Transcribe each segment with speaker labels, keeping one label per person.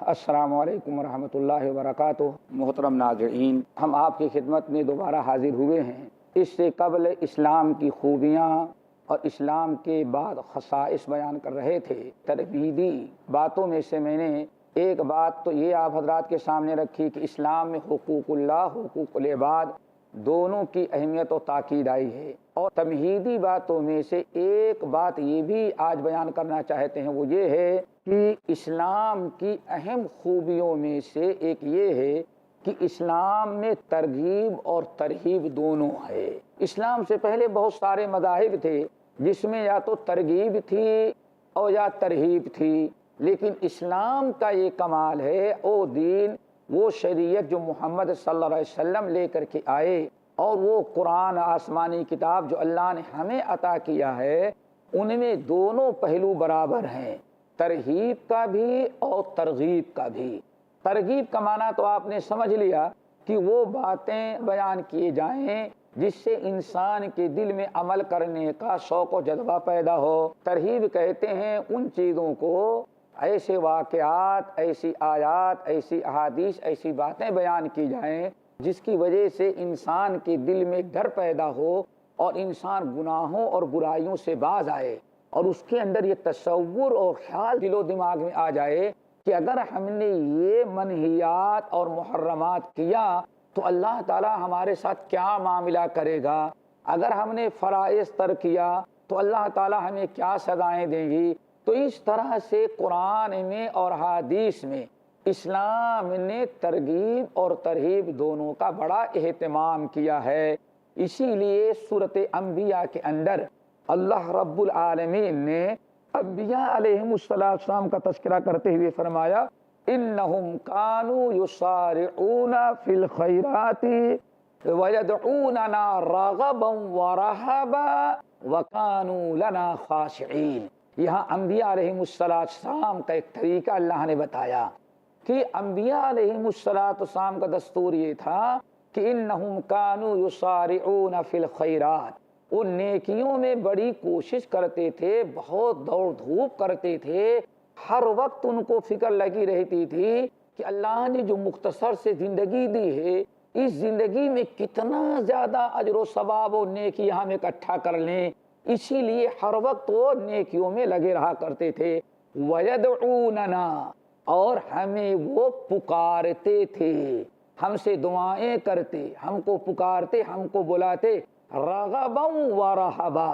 Speaker 1: السلام علیکم ورحمۃ اللہ وبرکاتہ۔ محترم ناظرین، ہم آپ کی خدمت میں دوبارہ حاضر ہوئے ہیں۔ اس سے قبل اسلام کی خوبیاں اور اسلام کے بعد خصائص بیان کر رہے تھے۔ ترغیبی باتوں میں سے میں نے ایک بات تو یہ آپ حضرات کے سامنے رکھی کہ اسلام میں حقوق اللہ، حقوق العباد دونوں کی اہمیت و تاکید آئی ہے، اور تمہیدی باتوں میں سے ایک بات یہ بھی آج بیان کرنا چاہتے ہیں، وہ یہ ہے کہ اسلام کی اہم خوبیوں میں سے ایک یہ ہے کہ اسلام میں ترغیب اور ترہیب دونوں ہے۔ اسلام سے پہلے بہت سارے مذاہب تھے جس میں یا تو ترغیب تھی اور یا ترہیب تھی، لیکن اسلام کا یہ کمال ہے، وہ دین، وہ شریعت جو محمد صلی اللہ علیہ وسلم لے کر کے آئے، اور وہ قرآن آسمانی کتاب جو اللہ نے ہمیں عطا کیا ہے، ان میں دونوں پہلو برابر ہیں، ترہیب کا بھی اور ترغیب کا بھی۔ ترغیب کا معنی تو آپ نے سمجھ لیا کہ وہ باتیں بیان کیے جائیں جس سے انسان کے دل میں عمل کرنے کا شوق و جذبہ پیدا ہو۔ ترغیب کہتے ہیں ان چیزوں کو، ایسے واقعات، ایسی آیات، ایسی احادیث، ایسی باتیں بیان کی جائیں جس کی وجہ سے انسان کے دل میں ڈر پیدا ہو اور انسان گناہوں اور برائیوں سے باز آئے، اور اس کے اندر یہ تصور اور خیال دل و دماغ میں آ جائے کہ اگر ہم نے یہ منہیات اور محرمات کیا تو اللہ تعالی ہمارے ساتھ کیا معاملہ کرے گا، اگر ہم نے فرائض ترک کیا تو اللہ تعالی ہمیں کیا سزائیں دیں گی۔ تو اس طرح سے قرآن میں اور حدیث میں اسلام نے ترغیب اور ترہیب دونوں کا بڑا اہتمام کیا ہے۔ اسی لیے سورۃ انبیاء کے اندر اللہ رب العالمین نے انبیاء علیہم السلام کا تذکرہ کرتے ہوئے فرمایا انہم کانوا یسارعون فی الخیرات ویدعوننا رغبا ورہبا وکانوا لنا خاشعین۔ یہاں انبیاء علیہم السلام کا ایک طریقہ اللہ نے بتایا کہ انبیاء علیہم السلام کا دستور یہ تھا کہ انہم کانوا یسارعون فی الخیرات، وہ نیکیوں میں بڑی کوشش کرتے تھے، بہت دوڑ دھوپ کرتے تھے، ہر وقت ان کو فکر لگی رہتی تھی کہ اللہ نے جو مختصر سے زندگی دی ہے، اس زندگی میں کتنا زیادہ اجر و ثواب و نیکی ہم اکٹھا کر لیں، اسی لیے ہر وقت وہ نیکیوں میں لگے رہا کرتے تھے۔ وَيَدْعُونَنَا، اور ہمیں وہ پکارتے تھے، ہم سے دعائیں کرتے، ہم کو پکارتے، ہم کو بلاتے، رغبا و رہبا،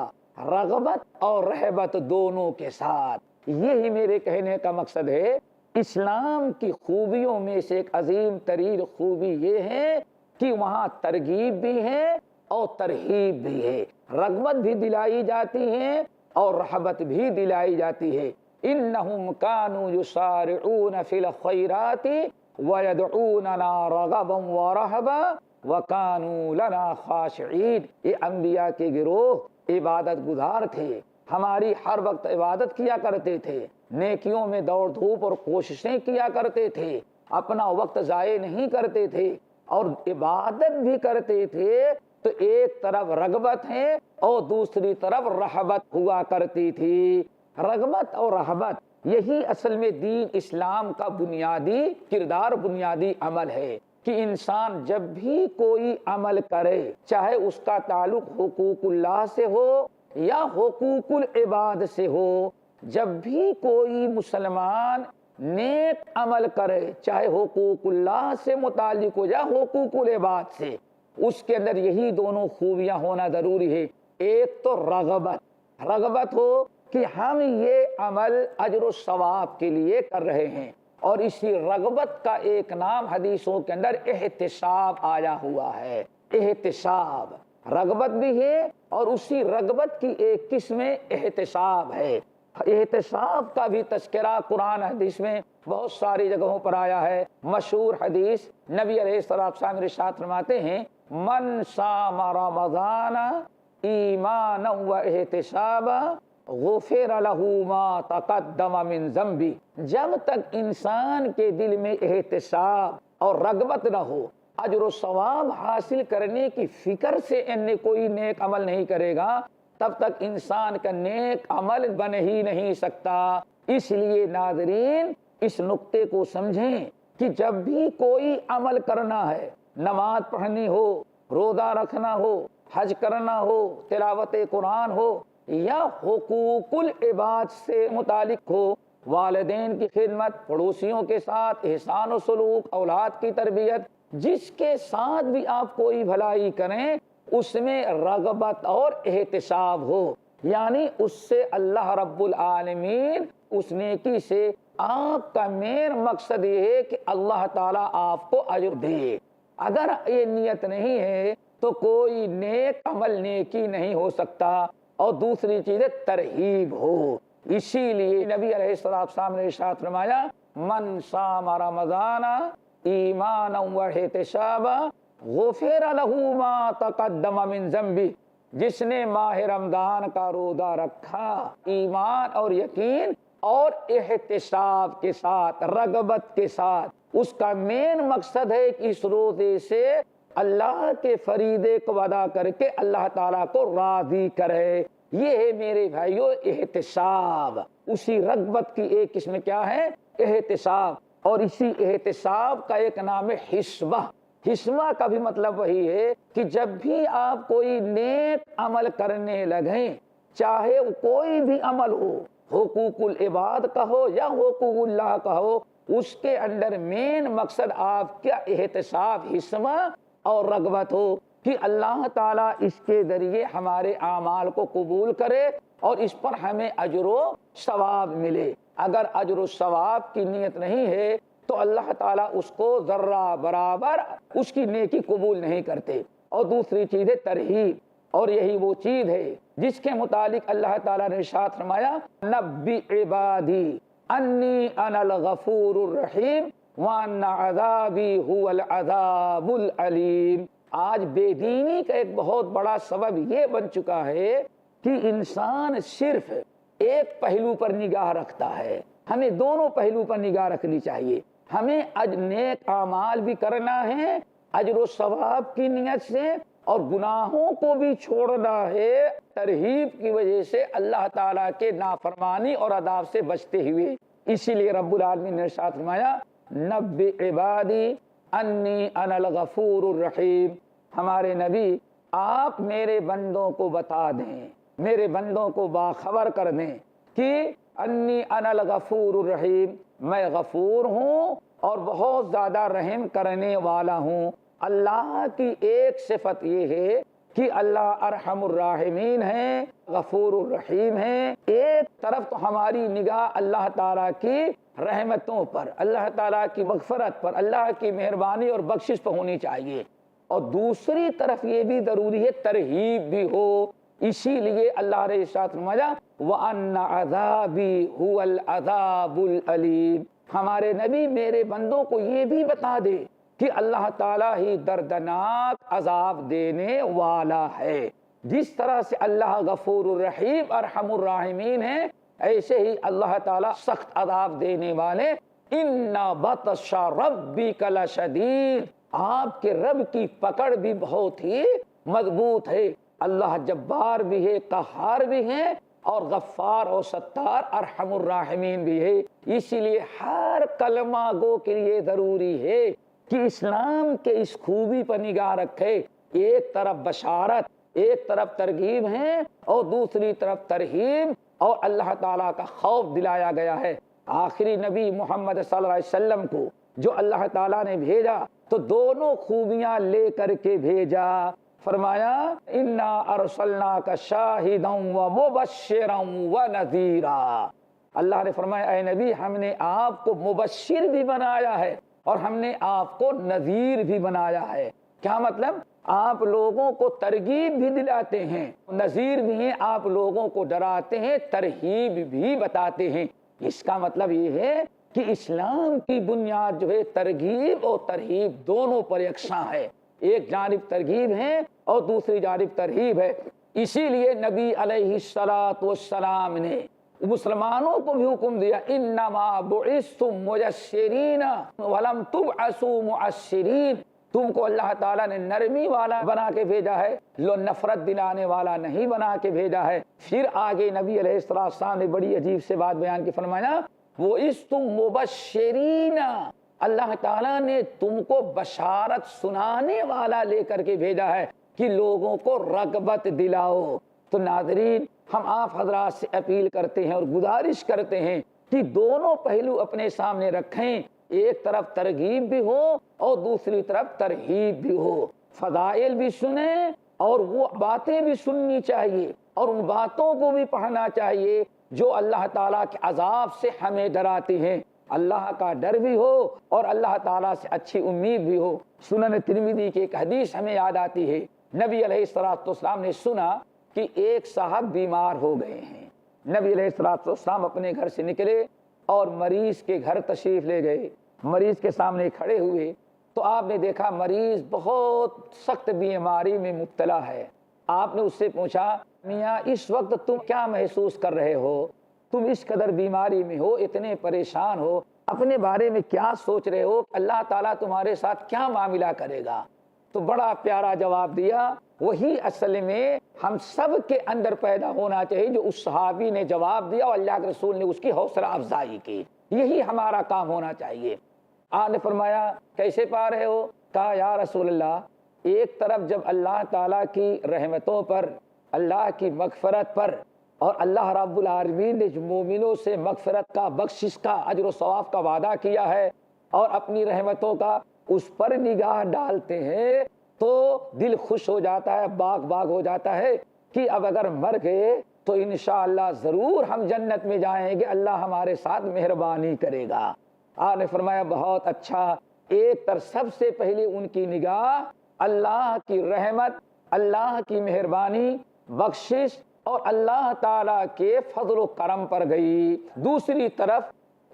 Speaker 1: رغبت اور رہبت دونوں کے ساتھ۔ یہی میرے کہنے کا مقصد ہے۔ اسلام کی خوبیوں میں سے ایک عظیم ترین خوبی یہ ہے کہ وہاں ترغیب بھی ہے اور ترہیب بھی ہے، رغبت بھی دلائی جاتی ہے اور رہبت بھی دلائی جاتی ہے۔ انہم کانوا یسارعون فی الخیرات ویدعوننا رغبا ورہبا وکانوا لنا خاشعین۔ یہ انبیاء کے گروہ عبادت گزار تھے، ہماری ہر وقت عبادت کیا کرتے تھے، نیکیوں میں دوڑ دھوپ اور کوششیں کیا کرتے تھے، اپنا وقت ضائع نہیں کرتے تھے اور عبادت بھی کرتے تھے۔ تو ایک طرف رغبت ہے اور دوسری طرف رہبت ہوا کرتی تھی۔ رغبت اور رہبت یہی اصل میں دین اسلام کا بنیادی کردار، بنیادی عمل ہے کہ انسان جب بھی کوئی عمل کرے، چاہے اس کا تعلق حقوق اللہ سے ہو یا حقوق العباد سے ہو، جب بھی کوئی مسلمان نیک عمل کرے، چاہے حقوق اللہ سے متعلق ہو یا حقوق العباد سے، اس کے اندر یہی دونوں خوبیاں ہونا ضروری ہے۔ ایک تو رغبت ہو کہ ہم یہ عمل اجر و ثواب کے لیے کر رہے ہیں، اور اسی رغبت کا ایک نام حدیثوں کے اندر احتساب آیا ہوا ہے۔ احتساب رغبت بھی ہے اور اسی رغبت کی ایک قسم احتساب ہے۔ احتساب کا بھی تذکرہ قرآن حدیث میں بہت ساری جگہوں پر آیا ہے۔ مشہور حدیث نبی علیہ السلام ارشاد فرماتے ہیں من صام رمضان ایمانا و احتسابا غفر له ما تقدم من ذنبی۔ جب تک انسان کے دل میں احتساب اور رغبت نہ ہو، اجر و ثواب حاصل کرنے کی فکر سے کوئی نیک عمل نہیں کرے گا، تب تک انسان کا نیک عمل بن ہی نہیں سکتا۔ اس لیے ناظرین، اس نقطے کو سمجھیں کہ جب بھی کوئی عمل کرنا ہے، نماز پڑھنی ہو، روزہ رکھنا ہو، حج کرنا ہو، تلاوت قرآن ہو، یا حقوق العباد سے متعلق ہو، والدین کی خدمت، پڑوسیوں کے ساتھ احسان و سلوک، اولاد کی تربیت، جس کے ساتھ بھی آپ کوئی بھلائی کریں اس میں رغبت اور احتساب ہو، یعنی اس سے اللہ رب العالمین اس نیکی سے آپ کا مین مقصد یہ ہے کہ اللہ تعالیٰ آپ کو اجر دے۔ اگر یہ نیت نہیں ہے تو کوئی نیک عمل نیکی نہیں ہو سکتا۔ اور دوسری چیز ہے ترغیب ہو، اسی لیے نبی علیہ السلام نے ارشاد فرمایا من صام رمضان ایمانا واحتسابا غفر له ما تقدم من ذنبه، جس نے ماہ رمضان کا روزہ رکھا ایمان اور یقین اور احتساب کے ساتھ، رغبت کے ساتھ، اس کا مین مقصد ہے کہ اس روزے سے اللہ کے فریضے کو ادا کر کے اللہ تعالیٰ کو راضی کرے۔ یہ ہے میرے بھائیو احتساب۔ اسی رغبت کی ایک قسم کیا ہے؟ احتساب۔ اور اسی احتساب کا ایک نام ہے حسبہ۔ حسبہ کا بھی مطلب وہی ہے کہ جب بھی آپ کوئی نیک عمل کرنے لگیں، چاہے وہ کوئی بھی عمل ہو، حقوق العباد کا ہو یا حقوق اللہ کا ہو، اس کے اندر مین مقصد آپ کا احتساب، حسبہ اور رغبت ہو کہ اللہ تعالیٰ اس کے ذریعے ہمارے اعمال کو قبول کرے اور اس پر ہمیں اجر و ثواب ملے۔ اگر اجر و ثواب کی نیت نہیں ہے تو اللہ تعالیٰ اس کو ذرہ برابر اس کی نیکی قبول نہیں کرتے۔ اور دوسری چیز ہے ترغیب، اور یہی وہ چیز ہے جس کے متعلق اللہ تعالیٰ نے ارشاد فرمایا نبی عبادی انی انا الغفور الرحیم وان عذابی هو العذاب العلیم۔ آج بے دینی کا ایک بہت بڑا سبب یہ بن چکا ہے کہ انسان صرف ایک پہلو پر نگاہ رکھتا ہے۔ ہمیں دونوں پہلو پر نگاہ رکھنی چاہیے۔ ہمیں نیک اعمال بھی کرنا ہے اجر و ثواب کی نیت سے، اور گناہوں کو بھی چھوڑنا ہے ترغیب کی وجہ سے اللہ تعالیٰ کے نافرمانی اور عذاب سے بچتے ہوئے۔ اسی لیے رب العالمین نے ارشاد فرمایا نبی عبادی انی انا الغفور الرحیم۔ ہمارے نبی آپ میرے بندوں کو بتا دیں، میرے بندوں کو باخبر کر دیں کہ انی انا الغفور الرحیم، میں غفور ہوں اور بہت زیادہ رحم کرنے والا ہوں۔ اللہ کی ایک صفت یہ ہے کہ اللہ ارحم الراحمین ہے، غفور الرحیم ہے۔ ایک طرف تو ہماری نگاہ اللہ تعالیٰ کی رحمتوں پر، اللہ تعالیٰ کی مغفرت پر، اللہ کی مہربانی اور بخشش پر ہونی چاہیے، اور دوسری طرف یہ بھی ضروری ہے ترغیب بھی ہو۔ اسی لیے اللہ نے ارشاد فرمایا وَأَنَّ عَذَابِي هُوَ الْعَذَابُ الْعَلِيمُ۔ ہمارے نبی میرے بندوں کو یہ بھی بتا دے کہ اللہ تعالیٰ ہی دردناک عذاب دینے والا ہے۔ جس طرح سے اللہ غفور الرحیم ارحم الراحمین ہے، ایسے ہی اللہ تعالیٰ سخت عذاب دینے والے۔ اِنَّ بَطْشَ رَبِّكَ لَشَدِيدٌ، آپ کے رب کی پکڑ بھی بہت ہی مضبوط ہے۔ اللہ جبار بھی ہے، قہار بھی ہے، اور غفار اور ستار ارحم الراحمین بھی ہے۔ اسی لیے ہر کلمہ گو کے لیے ضروری ہے کہ اسلام کے اس خوبی پر نگاہ رکھے۔ ایک طرف بشارت، ایک طرف ترغیب ہے، اور دوسری طرف ترہیب اور اللہ تعالیٰ کا خوف دلایا گیا ہے۔ آخری نبی محمد صلی اللہ علیہ وسلم کو جو اللہ تعالیٰ نے بھیجا تو دونوں خوبیاں لے کر کے بھیجا۔ فرمایا انا ارسلناک شاہدا ومبشرا ونذیرا۔ اللہ نے فرمایا اے نبی ہم نے آپ کو مبشر بھی بنایا ہے اور ہم نے آپ کو نذیر بھی بنایا ہے۔ کیا مطلب؟ آپ لوگوں کو ترغیب بھی دلاتے ہیں، نذیر بھی ہیں، آپ لوگوں کو ڈراتے ہیں، ترہیب بھی بتاتے ہیں۔ اس کا مطلب یہ ہے کہ اسلام کی بنیاد جو ہے ترغیب اور ترہیب دونوں پر یکساں ہے۔ ایک جانب ترغیب ہے اور دوسری جانب ترہیب ہے۔ اسی لیے نبی علیہ السلام نے مسلمانوں کو بھی حکم دیا انما بعثتم مبشرین ولم تبعثوا معشرین، تم کو اللہ تعالیٰ نے نرمی والا بنا کے بھیجا ہے، نفرت دلانے والا نہیں بنا کے بھیجا ہے۔ پھر آگے نبی علیہ السلام نے بڑی عجیب سے بات بیان کی، فرمایا وَإِسْتُمْ مُبَشِّرِينَ، اللہ تعالیٰ نے تم کو بشارت سنانے والا لے کر کے بھیجا ہے کہ لوگوں کو رغبت دلاؤ۔ تو ناظرین، ہم آپ حضرات سے اپیل کرتے ہیں اور گزارش کرتے ہیں کہ دونوں پہلو اپنے سامنے رکھیں، ایک طرف ترغیب بھی ہو اور دوسری طرف ترہیب بھی ہو، فضائل بھی سنیں اور وہ باتیں بھی سننی چاہیے اور ان باتوں کو بھی پڑھنا چاہیے جو اللہ تعالیٰ کے عذاب سے ہمیں ڈراتی ہیں۔ اللہ کا ڈر بھی ہو اور اللہ تعالیٰ سے اچھی امید بھی ہو۔ سنن ترمذی کی ایک حدیث ہمیں یاد آتی ہے، نبی علیہ السلام نے سنا کہ ایک صاحب بیمار ہو گئے ہیں۔ نبی علیہ السلام اپنے گھر سے نکلے اور مریض کے گھر تشریف لے گئے، مریض کے سامنے کھڑے ہوئے تو آپ نے دیکھا مریض بہت سخت بیماری میں مبتلا ہے۔ آپ نے اس سے پوچھا، میاں اس وقت تم کیا محسوس کر رہے ہو؟ تم اس قدر بیماری میں ہو، اتنے پریشان ہو، اپنے بارے میں کیا سوچ رہے ہو؟ اللہ تعالیٰ تمہارے ساتھ کیا معاملہ کرے گا؟ تو بڑا پیارا جواب دیا، وہی اصل میں ہم سب کے اندر پیدا ہونا چاہیے جو اس صحابی نے جواب دیا اور اللہ کے رسول نے اس کی حوصلہ افزائی کی۔ یہی ہمارا کام ہونا چاہیے۔ آپ نے فرمایا کیسے پا رہے ہو؟ کہا یا رسول اللہ، ایک طرف جب اللہ تعالیٰ کی رحمتوں پر، اللہ کی مغفرت پر اور اللہ رب العالمین نے مومنوں سے مغفرت کا، بخشش کا، اجر و ثواب کا وعدہ کیا ہے اور اپنی رحمتوں کا اس پر نگاہ ڈالتے ہیں تو دل خوش ہو جاتا ہے، باغ باغ ہو جاتا ہے کہ اب اگر مر گئے تو انشاءاللہ ضرور ہم جنت میں جائیں گے، اللہ ہمارے ساتھ مہربانی کرے گا۔ آپ نے فرمایا بہت اچھا، ایک طرف سب سے پہلے ان کی نگاہ اللہ کی رحمت، اللہ کی مہربانی، بخشش اور اللہ تعالیٰ کے فضل و کرم پر گئی، دوسری طرف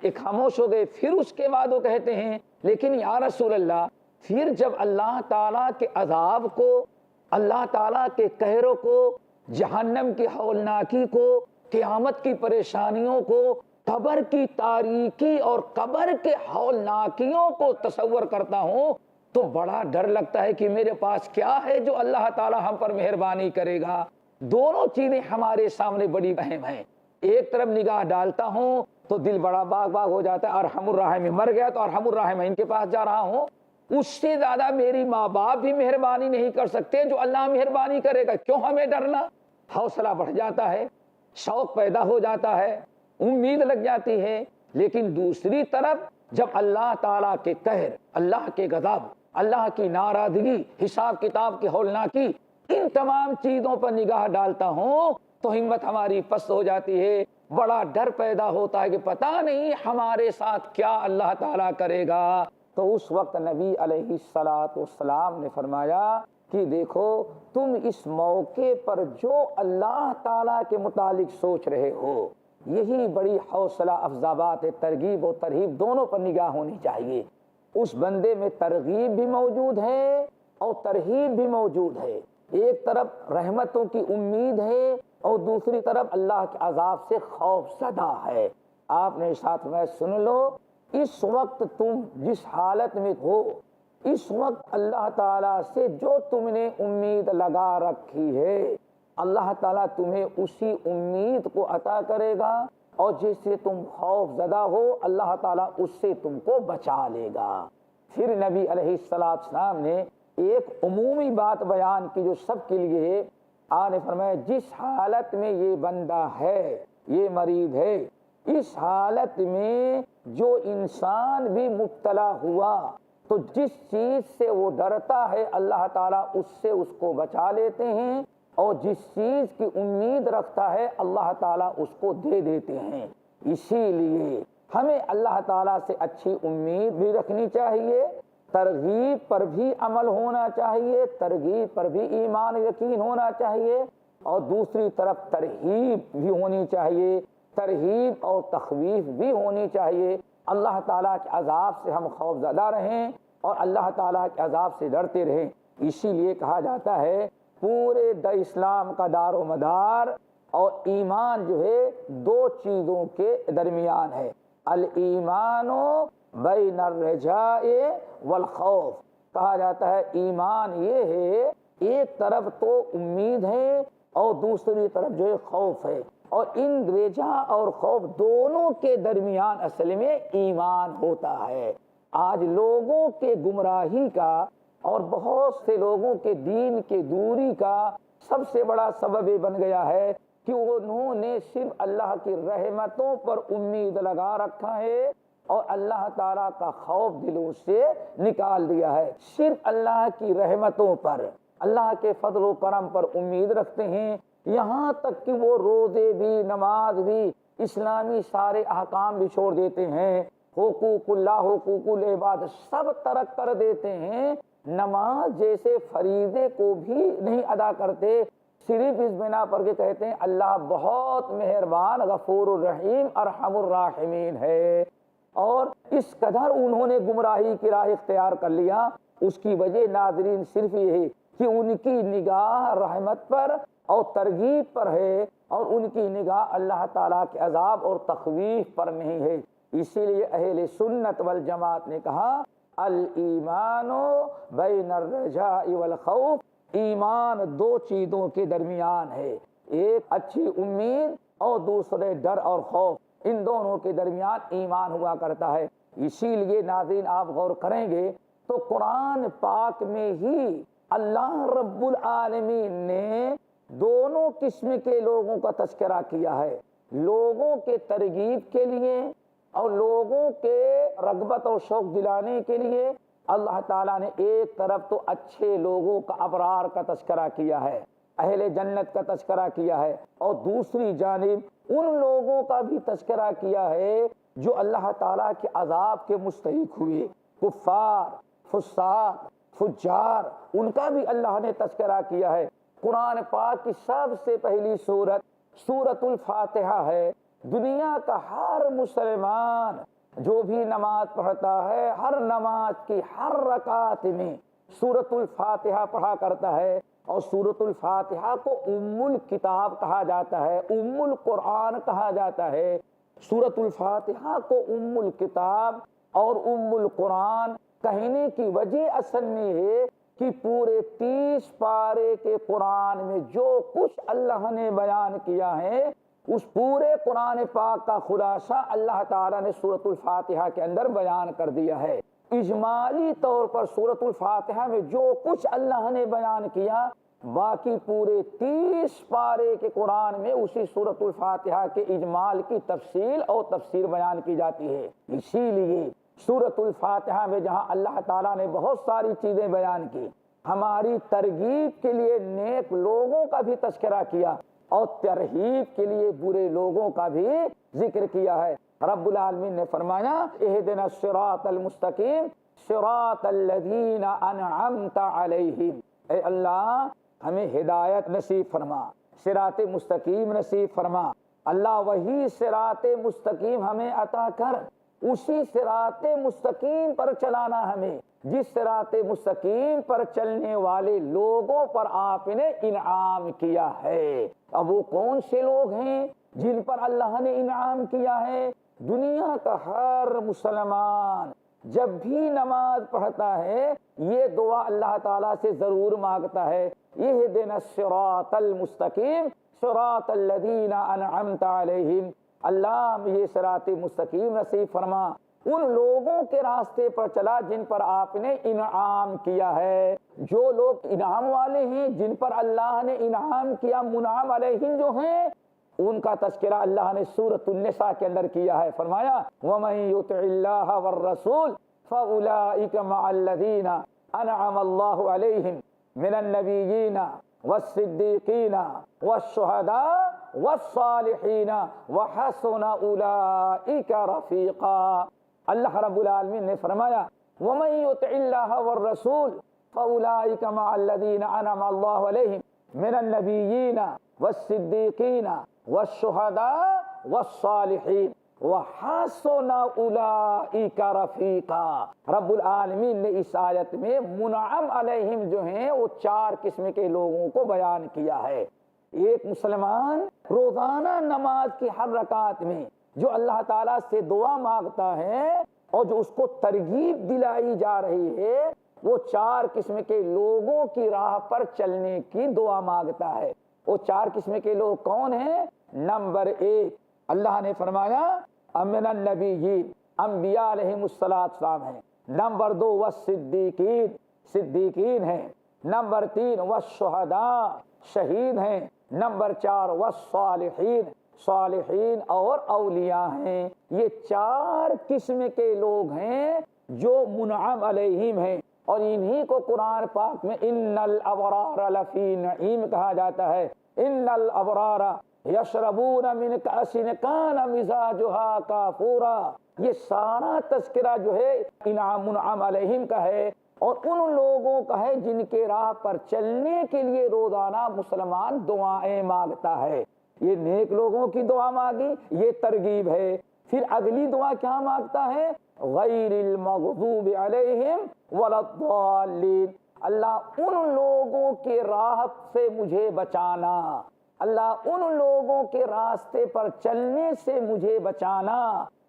Speaker 1: ایک خاموش ہو گئے۔ پھر اس کے بعد وہ کہتے ہیں لیکن یا رسول اللہ، پھر جب اللہ تعالیٰ کے عذاب کو، اللہ تعالیٰ کے قہروں کو، جہنم کی ہولناکی کو، قیامت کی پریشانیوں کو، قبر کی تاریکی اور قبر کے ہولناکیوں کو تصور کرتا ہوں تو بڑا ڈر لگتا ہے کہ میرے پاس کیا ہے جو اللہ تعالیٰ ہم پر مہربانی کرے گا۔ دونوں چیزیں ہمارے سامنے بڑی اہم ہیں۔ ایک طرف نگاہ ڈالتا ہوں تو دل بڑا باغ باغ ہو جاتا ہے، ارحم الراحمین مر گیا تو ارحم الراحمین کے پاس جا رہا ہوں، اس سے زیادہ میری ماں باپ بھی مہربانی نہیں کر سکتے جو اللہ مہربانی کرے گا، کیوں ہمیں ڈرنا؟ حوصلہ بڑھ جاتا ہے، شوق پیدا ہو جاتا ہے، امید لگ جاتی ہے۔ لیکن دوسری طرف جب اللہ تعالیٰ کے قہر، اللہ کے غضب، اللہ کی ناراضگی، حساب کتاب کی ہولناکی، ان تمام چیزوں پر نگاہ ڈالتا ہوں تو ہمت ہماری پست ہو جاتی ہے، بڑا ڈر پیدا ہوتا ہے کہ پتہ نہیں ہمارے ساتھ کیا اللہ تعالیٰ کرے گا۔ تو اس وقت نبی علیہ السلام نے فرمایا کہ دیکھو تم اس موقع پر جو اللہ تعالیٰ کے متعلق سوچ رہے ہو، یہی بڑی حوصلہ افزا بات ہے۔ ترغیب و ترہیب دونوں پر نگاہ ہونی چاہیے۔ اس بندے میں ترغیب بھی موجود ہے اور ترہیب بھی موجود ہے، ایک طرف رحمتوں کی امید ہے اور دوسری طرف اللہ کے عذاب سے خوف زدہ ہے۔ آپ نے ساتھ میں سن لو، اس وقت تم جس حالت میں ہو، اس وقت اللہ تعالیٰ سے جو تم نے امید لگا رکھی ہے، اللہ تعالیٰ تمہیں اسی امید کو عطا کرے گا اور جس سے تم خوف زدہ ہو اللہ تعالیٰ اس سے تم کو بچا لے گا۔ پھر نبی علیہ السلام نے ایک عمومی بات بیان کی جو سب کے لیے ہے۔ آپ نے فرمایا جس حالت میں یہ بندہ ہے، یہ مریض ہے، اس حالت میں جو انسان بھی مبتلا ہوا تو جس چیز سے وہ ڈرتا ہے اللہ تعالیٰ اس سے اس کو بچا لیتے ہیں اور جس چیز کی امید رکھتا ہے اللہ تعالیٰ اس کو دے دیتے ہیں۔ اسی لیے ہمیں اللہ تعالیٰ سے اچھی امید بھی رکھنی چاہیے، ترغیب پر بھی عمل ہونا چاہیے، ترغیب پر بھی ایمان یقین ہونا چاہیے اور دوسری طرف ترہیب بھی ہونی چاہیے، ترہیب اور تخویف بھی ہونی چاہیے۔ اللہ تعالیٰ کے عذاب سے ہم خوف زدہ رہیں اور اللہ تعالیٰ کے عذاب سے ڈرتے رہیں۔ اسی لیے کہا جاتا ہے پورے اسلام کا دار و مدار اور ایمان جو ہے دو چیزوں کے درمیان ہے، الایمان بین الرجاء والخوف۔ کہا جاتا ہے ایمان یہ ہے ایک طرف تو امید ہے اور دوسری طرف جو ہے خوف ہے، اور ان رجا اور خوف دونوں کے درمیان اصل میں ایمان ہوتا ہے۔ آج لوگوں کے گمراہی کا اور بہت سے لوگوں کے دین کے دوری کا سب سے بڑا سبب یہ بن گیا ہے کہ انہوں نے صرف اللہ کی رحمتوں پر امید لگا رکھا ہے اور اللہ تعالیٰ کا خوف دلوں سے نکال دیا ہے۔ صرف اللہ کی رحمتوں پر، اللہ کے فضل و کرم پر امید رکھتے ہیں، یہاں تک کہ وہ روزے بھی، نماز بھی، اسلامی سارے احکام بھی چھوڑ دیتے ہیں، حقوق اللہ، حقوق العباد سب ترک کر دیتے ہیں، نماز جیسے فریضے کو بھی نہیں ادا کرتے، صرف اس بنا پر کہ کہتے ہیں اللہ بہت مہربان، غفور الرحیم، ارحم الراحمین ہے۔ اور اس قدر انہوں نے گمراہی کی راہ اختیار کر لیا، اس کی وجہ ناظرین صرف یہ ہے کہ ان کی نگاہ رحمت پر اور ترغیب پر ہے اور ان کی نگاہ اللہ تعالیٰ کے عذاب اور تخویف پر نہیں ہے۔ اسی لیے اہل سنت والجماعت نے کہا الایمان بین الرجاء والخوف، ایمان دو چیزوں کے درمیان ہے، ایک اچھی امید اور دوسرے ڈر اور خوف، ان دونوں کے درمیان ایمان ہوا کرتا ہے۔ اسی لیے ناظرین آپ غور کریں گے تو قرآن پاک میں ہی اللہ رب العالمین نے دونوں قسم کے لوگوں کا تذکرہ کیا ہے، لوگوں کے ترغیب کے لیے اور لوگوں کے رغبت اور شوق دلانے کے لیے اللہ تعالیٰ نے ایک طرف تو اچھے لوگوں کا، ابرار کا تذکرہ کیا ہے، اہل جنت کا تذکرہ کیا ہے، اور دوسری جانب ان لوگوں کا بھی تذکرہ کیا ہے جو اللہ تعالیٰ کے عذاب کے مستحق ہوئے، کفار، فساق، فجار، ان کا بھی اللہ نے تذکرہ کیا ہے۔ قرآن پاک کی سب سے پہلی سورت سورۃ الفاتحہ ہے۔ دنیا کا ہر مسلمان جو بھی نماز پڑھتا ہے، ہر نماز کی ہر رکعت میں سورۃ الفاتحہ پڑھا کرتا ہے، اور سورۃ الفاتحہ کو ام الکتاب کہا جاتا ہے، ام القرآن کہا جاتا ہے۔ سورۃ الفاتحہ کو ام الکتاب اور ام القرآن کہنے کی وجہ اصل میں ہے کہ پورے 30 پارے کے قرآن میں جو کچھ اللہ نے بیان کیا ہے، اس پورے قرآن پاک کا خلاصہ اللہ تعالیٰ نے سورۃ الفاتحہ کے اندر بیان کر دیا ہے۔ اجمالی طور پر سورۃ الفاتحہ میں جو کچھ اللہ نے بیان کیا، باقی پورے 30 پارے کے قرآن میں اسی سورۃ الفاتحہ کے اجمال کی تفصیل اور تفسیر بیان کی جاتی ہے۔ اسی لیے سورۃ الفاتحہ میں جہاں اللہ تعالیٰ نے بہت ساری چیزیں بیان کی، ہماری ترغیب کے لیے نیک لوگوں کا بھی تذکرہ کیا اور ترہیب کے لیے برے لوگوں کا بھی ذکر کیا ہے۔ رب العالمین نے فرمایا اہدنا الصراط المستقیم صراط الذین انعمت علیہم، اے اللہ ہمیں ہدایت نصیب فرما، صراط مستقیم نصیب فرما، اللہ وہی صراط مستقیم ہمیں عطا کر، اسی صراط مستقیم پر چلانا ہمیں جس صراط مستقیم پر چلنے والے لوگوں پر آپ نے انعام کیا ہے۔ اب وہ کون سے لوگ ہیں جن پر اللہ نے انعام کیا ہے؟ دنیا کا ہر مسلمان جب بھی نماز پڑھتا ہے یہ دعا اللہ تعالیٰ سے ضرور مانگتا ہے، اہدنا الصراط المستقیم صراط الذین انعمت علیہم، اللہ یہ صراط مستقیم نصیب فرما، ان لوگوں کے راستے پر چلا جن پر آپ نے انعام کیا ہے۔ جو لوگ انعام والے ہیں، جن پر اللہ نے انعام کیا، منعم علیہم جو ہیں، ان کا تذکرہ اللہ نے سورۃ النساء کے اندر کیا ہے۔ فرمایا وَمَن يُطِعِ اللَّهَ وَالرَّسُولَ فَأُولَٰئِكَ مَعَ الَّذِينَ أَنْعَمَ اللَّهُ عَلَيْهِم مِّنَ النَّبِيِّينَ وَالصِّدِّيقِينَ وَالشُّهَدَاءِ وَالصَّالِحِينَ وَحَسُنَ أُولَٰئِكَ رَفِيقًا۔ اللہ رب العالمین نے فرمایا وَمَن يُطِعِ اللَّهَ وَالرَّسُولَ فَأُولَٰئِكَ مَعَ الَّذِينَ أَنْعَمَ اللَّهُ عَلَيْهِم مِّنَ النَّبِيِّينَ وَالصِّدِّيقِينَ وَالشُّهَدَاءِ وَالصَّالِحِينَ وَحَسُنَ أُولَٰئِكَ رَفِيقًا۔ رب العالمین نے اس آیت میں منعم علیہم جو ہیں وہ 4 قسم کے لوگوں کو بیان کیا ہے۔ ایک مسلمان روزانہ نماز کی ہر رکعت میں جو اللہ تعالیٰ سے دعا مانگتا ہے اور جو اس کو ترغیب دلائی جا رہی ہے، وہ 4 قسم کے لوگوں کی راہ پر چلنے کی دعا مانگتا ہے۔ وہ 4 قسم کے لوگ کون ہیں؟ نمبر 1 اللہ نے فرمایا امن النبیین، انبیاء علیہم السلام ہیں۔ نمبر 2 والصدیقین، صدیقین ہیں۔ نمبر 3 والشہداء، شہید ہیں۔ نمبر 4 والصالحین، صالحین اور اولیاء ہیں۔ یہ 4 قسم کے لوگ ہیں جو منعم علیہم ہیں، اور انہی کو قرآن پاک میں ان الابرار لفی نعیم کہا جاتا ہے۔ ان الابرار یشربون من کأس کان مزاجها کافورا، یہ سارا تذکرہ جو ہے انعام منعم علیہم کا ہے، اور ان لوگوں کا ہے جن کے راہ پر چلنے کے لیے روزانہ مسلمان دعائیں مانگتا ہے۔ یہ نیک لوگوں کی دعا مانگی، یہ ترغیب ہے۔ پھر اگلی دعا کیا مانگتا ہے؟ غیر المغضوب علیہم ولا الضالین، اللہ ان لوگوں کے راہ سے مجھے بچانا، اللہ ان لوگوں کے راستے پر چلنے سے مجھے بچانا۔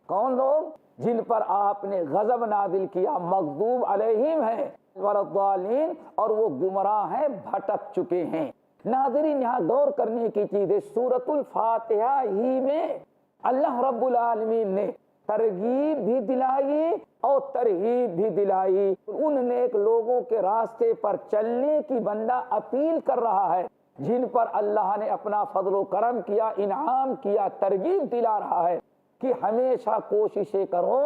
Speaker 1: کون لوگ؟ جن پر آپ نے غضب نازل کیا، مغضوب علیہم ہے، ولا الضالین، اور وہ گمراہ ہیں، بھٹک چکے ہیں۔ ناظرین، یہاں غور کرنے کی چیز ہے، سورۃ الفاتحہ ہی میں اللہ رب العالمین نے ترغیب بھی دلائی اور ترہیب بھی دلائی۔ ان نیک لوگوں کے راستے پر چلنے کی بندہ اپیل کر رہا ہے جن پر اللہ نے اپنا فضل و کرم کیا، انعام کیا، ترغیب دلا رہا ہے کہ ہمیشہ کوششیں کرو،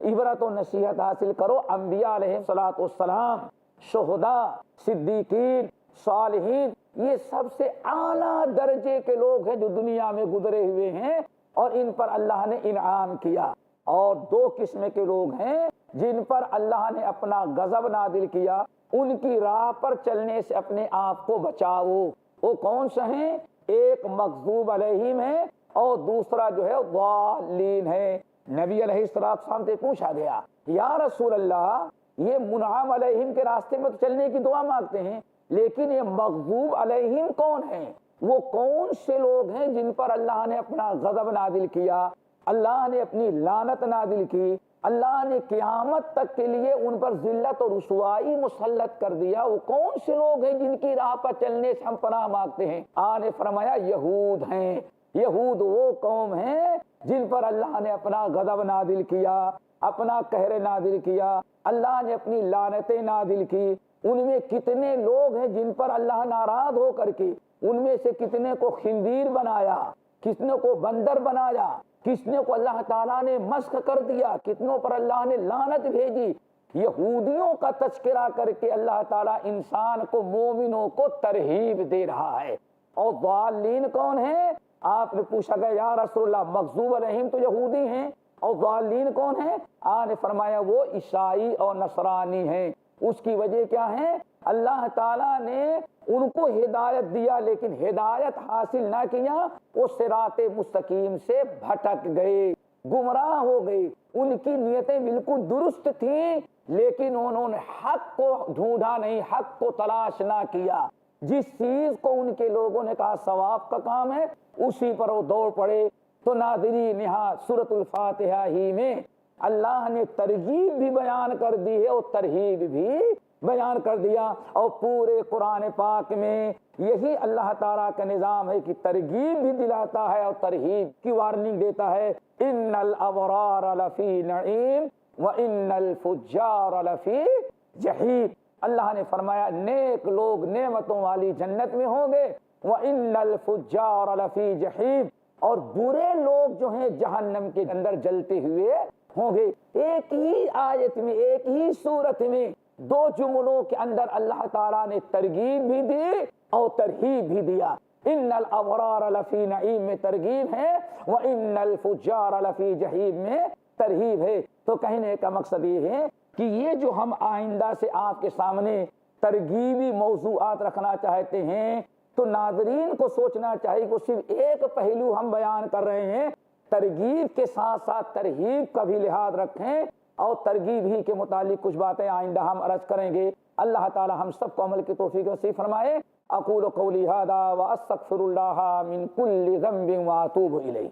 Speaker 1: عبرت و نصیحت حاصل کرو۔ انبیاء علیہ السلام، شہداء، صدیقین، صالحین، یہ سب سے اعلیٰ درجے کے لوگ ہیں جو دنیا میں گزرے ہوئے ہیں، اور ان پر اللہ نے انعام کیا۔ اور 2 قسم کے لوگ ہیں جن پر اللہ نے اپنا غضب نازل کیا، ان کی راہ پر چلنے سے اپنے آپ کو بچاؤ۔ وہ کون سے ہیں؟ ایک مغضوب علیہم ہے اور دوسرا جو ہے ضالین ہے۔ نبی علیہ السلام سے پوچھا گیا، یا رسول اللہ، یہ منعم علیہم کے راستے میں تو چلنے کی دعا مانگتے ہیں، لیکن یہ مغضوب علیہم کون ہیں؟ وہ کون سے لوگ ہیں جن پر اللہ نے اپنا غضب نازل کیا، اللہ نے اپنی لعنت نازل کی، اللہ نے قیامت تک کے لیے ان پر ذلت اور رسوائی مسلط کر دیا؟ وہ کون سے لوگ ہیں جن کی راہ پر چلنے سے ہم پناہ مانگتے ہیں؟ آن فرمایا یہود ہیں۔ یہود وہ قوم ہیں جن پر اللہ نے اپنا غضب نازل کیا، اپنا قہر نازل کیا، اللہ نے اپنی لعنتیں نازل کی۔ ان میں کتنے لوگ ہیں جن پر اللہ ناراض ہو کر کے ان میں سے کتنے کو خنزیر بنایا، کتنے کو بندر بنایا، کتنے کو اللہ تعالیٰ نے مسخ کر دیا، کتنوں پر اللہ نے لعنت بھیجی۔ یہودیوں کا تذکرہ کر کے اللہ تعالیٰ انسان کو، مومنوں کو ترغیب دے رہا ہے۔ اور ضالین کون ہیں؟ آپ نے پوچھا گیا یا رسول اللہ، مغضوب علیہم تو یہودی ہیں، اور ضالین کون ہیں؟ آپ نے فرمایا وہ عیسائی اور نصرانی ہیں۔ اس کی وجہ کیا ہے؟ اللہ تعالیٰ نے ان کو ہدایت دیا لیکن ہدایت حاصل نہ کیا، وہ صراط مستقیم سے بھٹک گئے، گمراہ ہو گئے۔ ان کی نیتیں بالکل درست تھیں لیکن انہوں نے حق کو ڈھونڈا نہیں، حق کو تلاش نہ کیا۔ جس چیز کو ان کے لوگوں نے کہا ثواب کا کام ہے، اسی پر وہ دوڑ پڑے۔ تو ناظرین، یہاں سورۃ الفاتحہ ہی میں اللہ نے ترغیب بھی بیان کر دی ہے اور ترہیب بھی بیان کر دیا، اور پورے قرآن پاک میں یہی اللہ تعالیٰ کا نظام ہے کہ ترغیب بھی دلاتا ہے اور ترہیب کی وارننگ دیتا ہے۔ ان الابرار لفی نعیم وان الفجار لفی جحیم، اللہ نے فرمایا نیک لوگ نعمتوں والی جنت میں ہوں گے، وان الفجار لفی جحیم، اور برے لوگ جو ہیں جہنم کے اندر جلتے ہوئے ہوں گے۔ ایک ہی آیت میں، ایک ہی صورت میں 2 جملوں کے اندر اللہ تعالیٰ نے ترغیب بھی دی اور ترہیب بھی دیا۔ ان الابرار لفی نعیم میں ترغیب ہے، وان الفجار لفی جحیم میں ترہیب ہے۔ تو کہنے کا مقصد یہ ہے کہ یہ جو ہم آئندہ سے آپ کے سامنے ترغیبی موضوعات رکھنا چاہتے ہیں، تو ناظرین کو سوچنا چاہیے کہ صرف ایک پہلو ہم بیان کر رہے ہیں، ترغیب کے ساتھ ساتھ ترہیب کا بھی لحاظ رکھیں، اور ترغیب ہی کے متعلق کچھ باتیں آئندہ ہم عرض کریں گے۔ اللہ تعالی ہم سب کو عمل کی توفیق نصیب فرمائے۔ اقول قولی ھذا واستغفر اللہ من کل ذنب واتوب الیہ۔